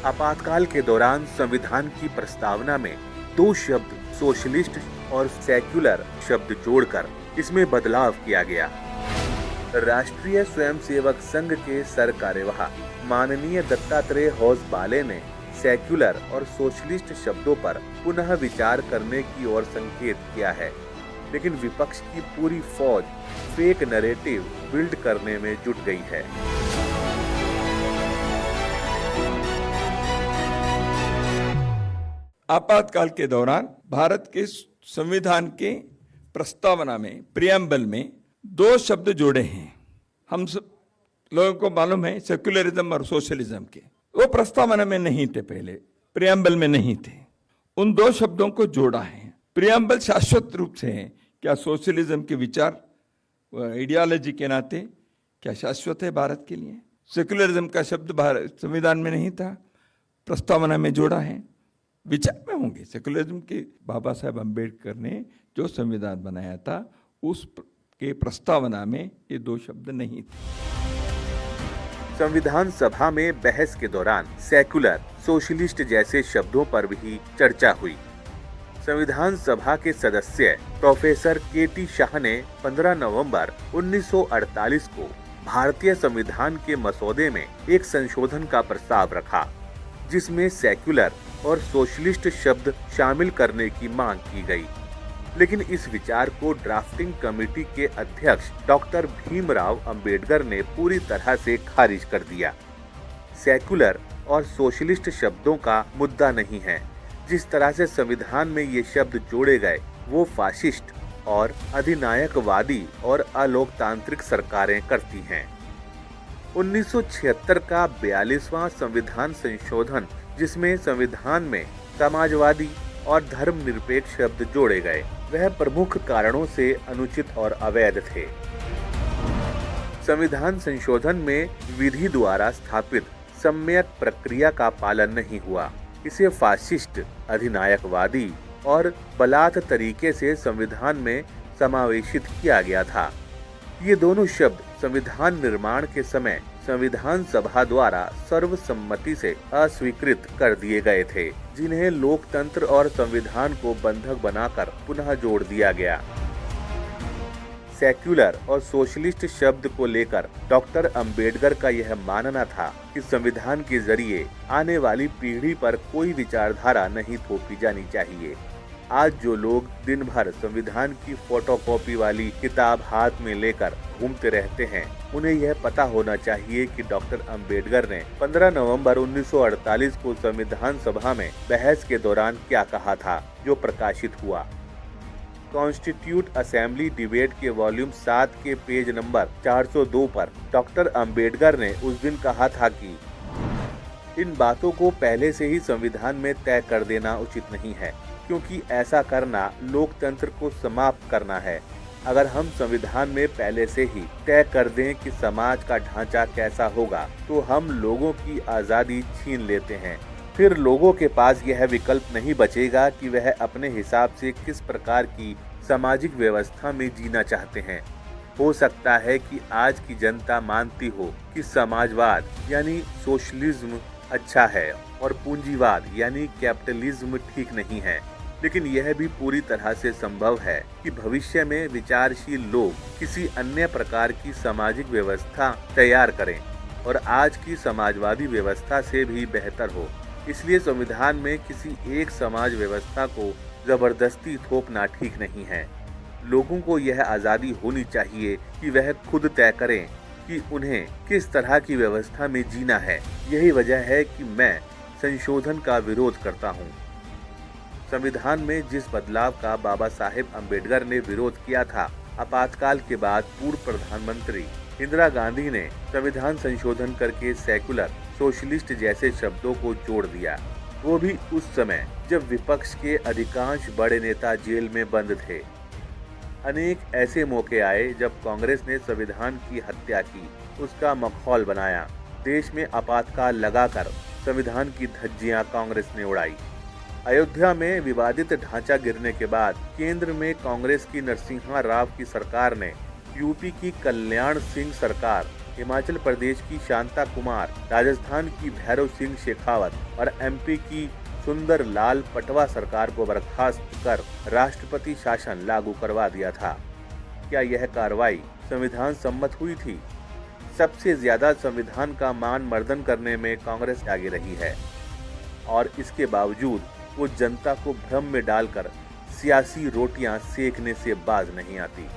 आपातकाल के दौरान संविधान की प्रस्तावना में दो शब्द सोशलिस्ट और सेक्युलर शब्द जोड़कर इसमें बदलाव किया गया। राष्ट्रीय स्वयंसेवक संघ के सरकार्यवाह माननीय दत्तात्रेय होसबाले ने सेक्युलर और सोशलिस्ट शब्दों पर पुनः विचार करने की ओर संकेत किया है, लेकिन विपक्ष की पूरी फौज फेक नैरेटिव बिल्ड करने में जुट गई है। आपातकाल के दौरान भारत के संविधान के प्रस्तावना में प्रियम्बल में दो शब्द जोड़े हैं। हम सब लोगों को मालूम है सेक्युलरिज्म और सोशलिज्म के, वो प्रस्तावना में नहीं थे, पहले प्रियम्बल में नहीं थे। उन दो शब्दों को जोड़ा है। प्रियम्बल शाश्वत रूप से है। क्या सोशलिज्म के विचार आइडियोलॉजी के नाते क्या शाश्वत है भारत के लिए? सेक्युलरिज्म का शब्द भारत संविधान में नहीं था, प्रस्तावना में जोड़ा है। विचार में होंगे सेक्युलरिज्म के बाबा साहेब अम्बेडकर ने जो संविधान बनाया था उस के प्रस्तावना में ये दो शब्द नहीं थे। संविधान सभा में बहस के दौरान सेक्युलर, सोशलिस्ट जैसे शब्दों पर भी चर्चा हुई। संविधान सभा के सदस्य प्रोफेसर के.टी. शाह ने 15 नवंबर 1948 को भारतीय संविधान के मसौदे में एक संशोधन का प्रस्ताव रखा, जिसमें सेक्युलर और सोशलिस्ट शब्द शामिल करने की मांग की गई। लेकिन इस विचार को ड्राफ्टिंग कमेटी के अध्यक्ष डॉक्टर भीमराव अंबेडकर ने पूरी तरह से खारिज कर दिया। सेक्युलर और सोशलिस्ट शब्दों का मुद्दा नहीं है। जिस तरह से संविधान में ये शब्द जोड़े गए वो फाशिस्ट और अधिनायकवादी और अलोकतांत्रिक सरकारें करती हैं। 1976 का 42वां संविधान संशोधन, जिसमें संविधान में समाजवादी और धर्मनिरपेक्ष शब्द जोड़े गए, वह प्रमुख कारणों से अनुचित और अवैध थे। संविधान संशोधन में विधि द्वारा स्थापित सम्यक प्रक्रिया का पालन नहीं हुआ। इसे फाशिस्ट, अधिनायकवादी और बलात् तरीके से संविधान में समावेशित किया गया था। ये दोनों शब्द संविधान निर्माण के समय संविधान सभा द्वारा सर्वसम्मति से अस्वीकृत कर दिए गए थे, जिन्हें लोकतंत्र और संविधान को बंधक बनाकर पुनः जोड़ दिया गया। सेक्युलर और सोशलिस्ट शब्द को लेकर डॉक्टर अंबेडकर का यह मानना था कि संविधान के जरिए आने वाली पीढ़ी पर कोई विचारधारा नहीं थोपी जानी चाहिए। आज जो लोग दिन भर संविधान की फोटोकॉपी वाली किताब हाथ में लेकर घूमते रहते हैं, उन्हें यह पता होना चाहिए कि डॉक्टर अंबेडकर ने 15 नवंबर 1948 को संविधान सभा में बहस के दौरान क्या कहा था, जो प्रकाशित हुआ। कॉन्स्टिट्यूट असेंबली डिबेट के वॉल्यूम 7 के पेज नंबर 402 पर डॉक्टर अंबेडकर ने उस दिन कहा था कि इन बातों को पहले से ही संविधान में तय कर देना उचित नहीं है, क्योंकि ऐसा करना लोकतंत्र को समाप्त करना है। अगर हम संविधान में पहले से ही तय कर दें कि समाज का ढांचा कैसा होगा, तो हम लोगों की आज़ादी छीन लेते हैं। फिर लोगों के पास यह विकल्प नहीं बचेगा कि वह अपने हिसाब से किस प्रकार की सामाजिक व्यवस्था में जीना चाहते हैं। हो सकता है कि आज की जनता मानती हो कि समाजवाद यानी सोशलिज्म अच्छा है और पूंजीवाद यानी कैपिटलिज्म ठीक नहीं है, लेकिन यह भी पूरी तरह से संभव है कि भविष्य में विचारशील लोग किसी अन्य प्रकार की सामाजिक व्यवस्था तैयार करें और आज की समाजवादी व्यवस्था से भी बेहतर हो। इसलिए संविधान में किसी एक समाज व्यवस्था को जबरदस्ती थोपना ठीक नहीं है। लोगों को यह आज़ादी होनी चाहिए कि वह खुद तय करें कि उन्हें किस तरह की व्यवस्था में जीना है। यही वजह है कि मैं संशोधन का विरोध करता हूँ। संविधान में जिस बदलाव का बाबा साहेब अम्बेडकर ने विरोध किया था, आपातकाल के बाद पूर्व प्रधानमंत्री इंदिरा गांधी ने संविधान संशोधन करके सेक्युलर, सोशलिस्ट जैसे शब्दों को जोड़ दिया, वो भी उस समय जब विपक्ष के अधिकांश बड़े नेता जेल में बंद थे। अनेक ऐसे मौके आए जब कांग्रेस ने संविधान की हत्या की, उसका मखौल बनाया। देश में आपातकाल लगाकर संविधान की धज्जियां कांग्रेस ने उड़ाई। अयोध्या में विवादित ढांचा गिरने के बाद केंद्र में कांग्रेस की नरसिम्हा राव की सरकार ने यूपी की कल्याण सिंह सरकार हिमाचल प्रदेश की शांता कुमार, राजस्थान की भैरव सिंह शेखावत और एमपी की सुंदर लाल पटवा सरकार को बर्खास्त कर राष्ट्रपति शासन लागू करवा दिया था। क्या यह कार्रवाई संविधान सम्मत हुई थी? सबसे ज्यादा संविधान का मान मर्दन करने में कांग्रेस आगे रही है और इसके बावजूद वो जनता को भ्रम में डालकर सियासी रोटियां सेकने से बाज नहीं आती।